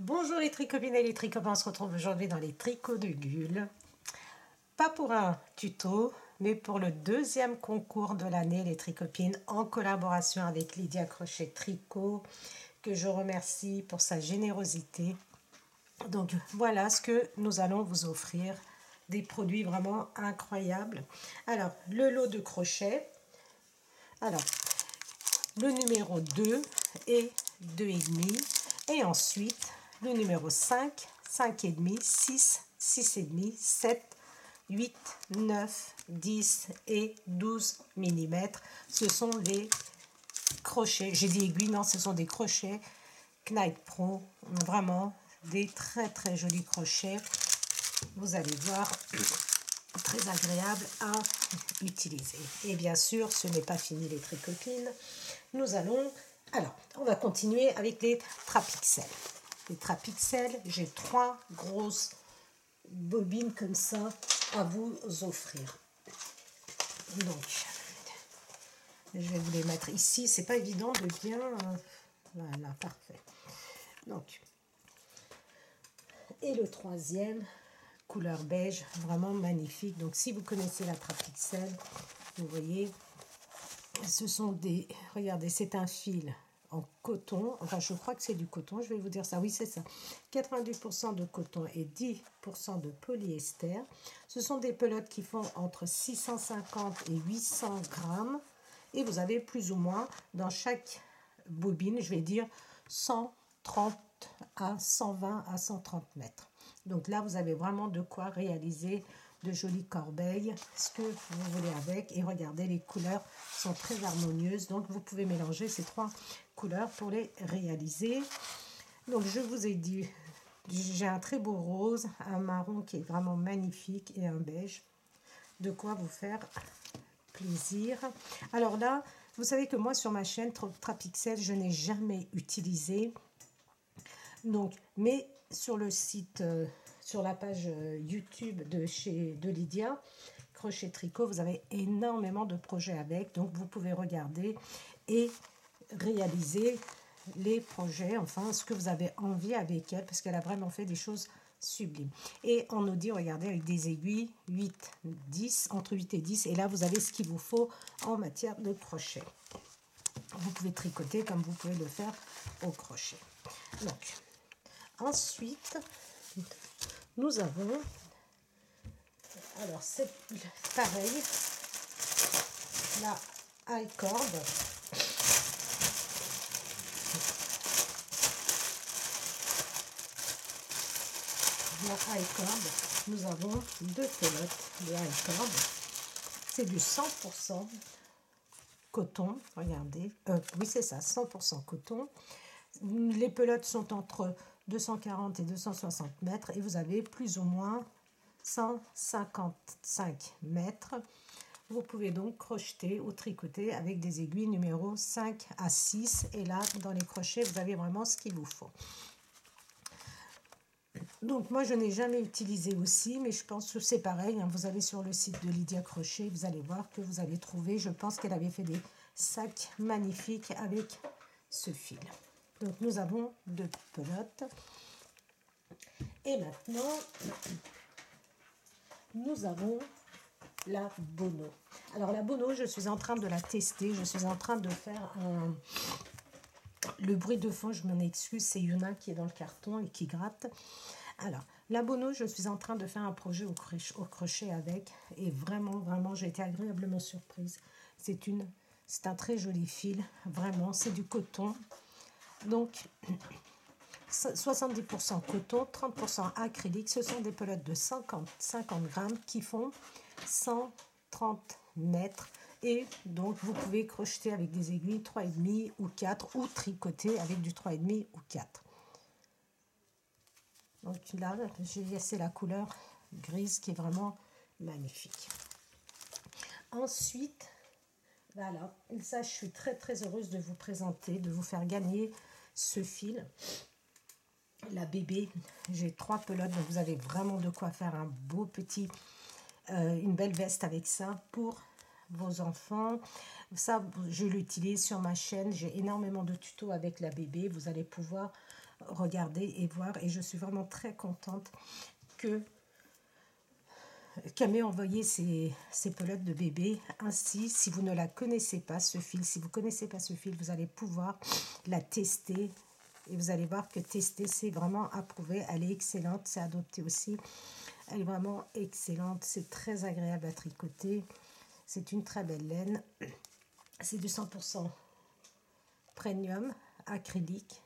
Bonjour les tricopines et les tricopains, on se retrouve aujourd'hui dans les tricots de Gul. Pas pour un tuto, mais pour le deuxième concours de l'année, les tricopines, en collaboration avec Lydia Crochet Tricot, que je remercie pour sa générosité. Donc voilà ce que nous allons vous offrir, des produits vraiment incroyables. Alors, le lot de crochets. Alors, le numéro 2 et 2,5. Et ensuite, le numéro 5, 5,5, 6, 6,5, 7, 8, 9, 10 et 12 mm. Ce sont des crochets, j'ai dit aiguilles, non, ce sont des crochets Knight Pro, vraiment des très très jolis crochets. Vous allez voir, très agréable à utiliser. Et bien sûr, ce n'est pas fini les tricopines. Nous allons, alors, on va continuer avec les Trapixel. Les Trapixel, j'ai 3 grosses bobines comme ça à vous offrir. Donc, je vais vous les mettre ici. C'est pas évident de bien... voilà, parfait. Donc, et le troisième, couleur beige, vraiment magnifique. Donc, si vous connaissez la Trapixel, vous voyez, ce sont des... Regardez, c'est un fil en coton. Enfin, je crois que c'est du coton, je vais vous dire ça. Oui, c'est ça. 90% de coton et 10% de polyester. Ce sont des pelotes qui font entre 650 et 800 grammes. Et vous avez plus ou moins, dans chaque bobine, je vais dire 130 à 120 à 130 mètres. Donc là, vous avez vraiment de quoi réaliser de jolies corbeilles, ce que vous voulez avec. Et regardez, les couleurs sont très harmonieuses. Donc, vous pouvez mélanger ces 3 couleurs pour les réaliser. Donc, je vous ai dit, j'ai un très beau rose, un marron qui est vraiment magnifique et un beige. De quoi vous faire plaisir. Alors là, vous savez que moi, sur ma chaîne Trapixel, je n'ai jamais utilisé. Donc, mais sur le site... sur la page YouTube de Lydia Crochet Tricot, vous avez énormément de projets avec, donc vous pouvez regarder et réaliser les projets, enfin ce que vous avez envie avec elle, parce qu'elle a vraiment fait des choses sublimes. Et on nous dit, regardez, avec des aiguilles 8, 10, entre 8 et 10, et là vous avez ce qu'il vous faut en matière de crochet. Vous pouvez tricoter comme vous pouvez le faire au crochet. Donc, ensuite, nous avons, alors c'est pareil, la high cord. La high cord, nous avons 2 pelotes de high cord. C'est du 100% coton, regardez, oui c'est ça, 100% coton. Les pelotes sont entre 240 et 260 mètres et vous avez plus ou moins 155 mètres. Vous pouvez donc crocheter ou tricoter avec des aiguilles numéro 5 à 6. Et là, dans les crochets, vous avez vraiment ce qu'il vous faut. Donc, moi, je n'ai jamais utilisé aussi, mais je pense que c'est pareil. Hein, vous allez sur le site de Lydia Crochet, vous allez voir que vous allez trouver. Je pense qu'elle avait fait des sacs magnifiques avec ce fil. Donc, nous avons 2 pelotes. Et maintenant, nous avons la Bono. Alors la Bono, je suis en train de la tester. Je suis en train de faire le bruit de fond, je m'en excuse, c'est Yuna qui est dans le carton et qui gratte. Alors, la Bono, je suis en train de faire un projet au crochet avec. Et vraiment, vraiment, j'ai été agréablement surprise. C'est un très joli fil. Vraiment, c'est du coton. Donc, 70% coton, 30% acrylique. Ce sont des pelotes de 50 grammes qui font 130 mètres. Et donc, vous pouvez crocheter avec des aiguilles 3,5 ou 4 ou tricoter avec du 3,5 ou 4. Donc là, c'est la couleur grise qui est vraiment magnifique. Ensuite, voilà, ça, je suis très très heureuse de vous présenter, de vous faire gagner ce fil. La bébé, j'ai 3 pelotes, donc vous avez vraiment de quoi faire un beau petit, une belle veste avec ça pour vos enfants. Ça, je l'utilise sur ma chaîne, j'ai énormément de tutos avec la bébé. Vous allez pouvoir regarder et voir. Et je suis vraiment très contente qu'elle m'ait envoyé ces pelotes de bébé. Ainsi, si vous ne la connaissez pas, ce fil, si vous ne connaissez pas ce fil, vous allez pouvoir la tester. Et vous allez voir que tester, c'est vraiment approuvé. Elle est excellente, c'est adopté aussi. Elle est vraiment excellente, c'est très agréable à tricoter. C'est une très belle laine. C'est du 100% premium, acrylique,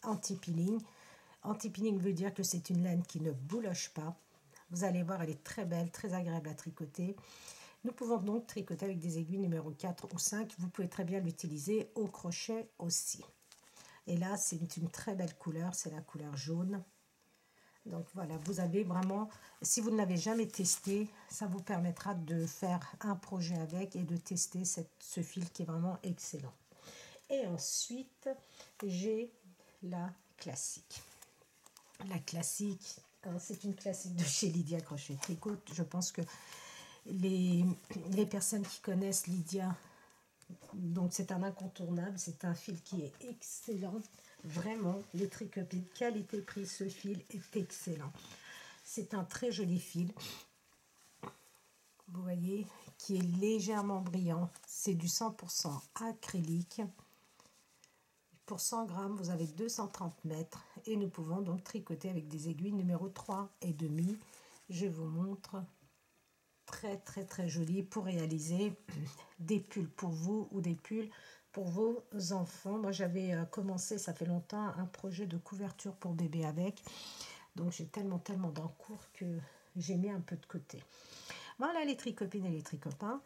anti-peeling. Anti-peeling veut dire que c'est une laine qui ne bouloche pas. Vous allez voir, elle est très belle, très agréable à tricoter. Nous pouvons donc tricoter avec des aiguilles numéro 4 ou 5. Vous pouvez très bien l'utiliser au crochet aussi. Et là, c'est une très belle couleur, c'est la couleur jaune. Donc voilà, vous avez vraiment, si vous ne l'avez jamais testé, ça vous permettra de faire un projet avec et de tester ce fil qui est vraiment excellent. Et ensuite, j'ai la classique. La classique, hein, c'est une classique de chez Lydia Crochet Tricot. Je pense que les personnes qui connaissent Lydia, donc c'est un incontournable, c'est un fil qui est excellent. Vraiment, les Tricopines qualité-prix, ce fil est excellent. C'est un très joli fil. Vous voyez, qui est légèrement brillant. C'est du 100% acrylique. Pour 100 grammes, vous avez 230 mètres. Et nous pouvons donc tricoter avec des aiguilles numéro 3 et demi. Je vous montre. Très, très, très joli pour réaliser des pulls pour vous ou des pulls pour vos enfants. Moi, j'avais commencé, ça fait longtemps, un projet de couverture pour bébé avec. Donc, j'ai tellement d'encours que j'ai mis un peu de côté. Voilà les tricopines et les tricopains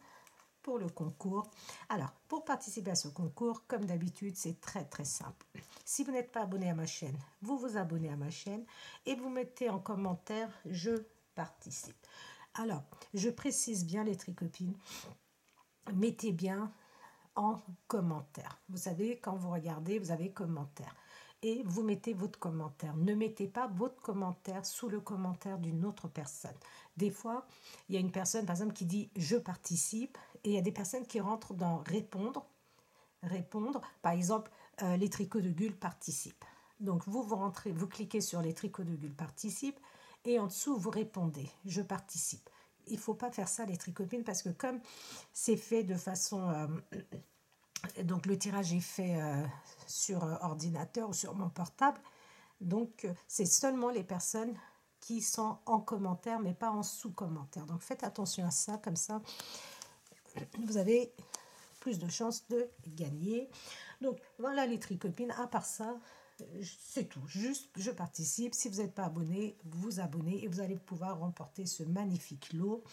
pour le concours. Alors, pour participer à ce concours, comme d'habitude, c'est très, très simple. Si vous n'êtes pas abonné à ma chaîne, vous vous abonnez à ma chaîne et vous mettez en commentaire « Je participe ». Alors, je précise bien les tricopines, mettez bien en commentaire. Vous savez, quand vous regardez, vous avez commentaire. Et vous mettez votre commentaire. Ne mettez pas votre commentaire sous le commentaire d'une autre personne. Des fois, il y a une personne, par exemple, qui dit « je participe » et il y a des personnes qui rentrent dans « répondre ». Répondre, par exemple, les tricots de Gull participent. Donc, vous rentrez, vous cliquez sur les tricots de Gull participent et en dessous, vous répondez « je participe ». Il ne faut pas faire ça, les tricopines, parce que comme c'est fait de façon... donc, le tirage est fait sur ordinateur ou sur mon portable. Donc, c'est seulement les personnes qui sont en commentaire, mais pas en sous-commentaire. Donc, faites attention à ça. Comme ça, vous avez plus de chances de gagner. Donc, voilà les tricopines. À part ça, c'est tout. Juste, je participe. Si vous n'êtes pas abonné, vous abonnez et vous allez pouvoir remporter ce magnifique lot.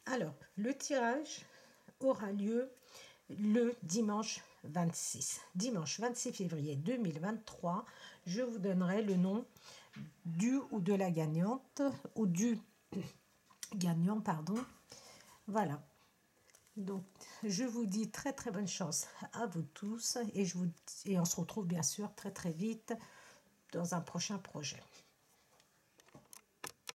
Alors, le tirage aura lieu le dimanche 26. Dimanche 26 février 2023, je vous donnerai le nom du ou de la gagnante, ou du gagnant, pardon. Voilà. Donc, je vous dis très très bonne chance à vous tous et on se retrouve bien sûr très très vite dans un prochain projet.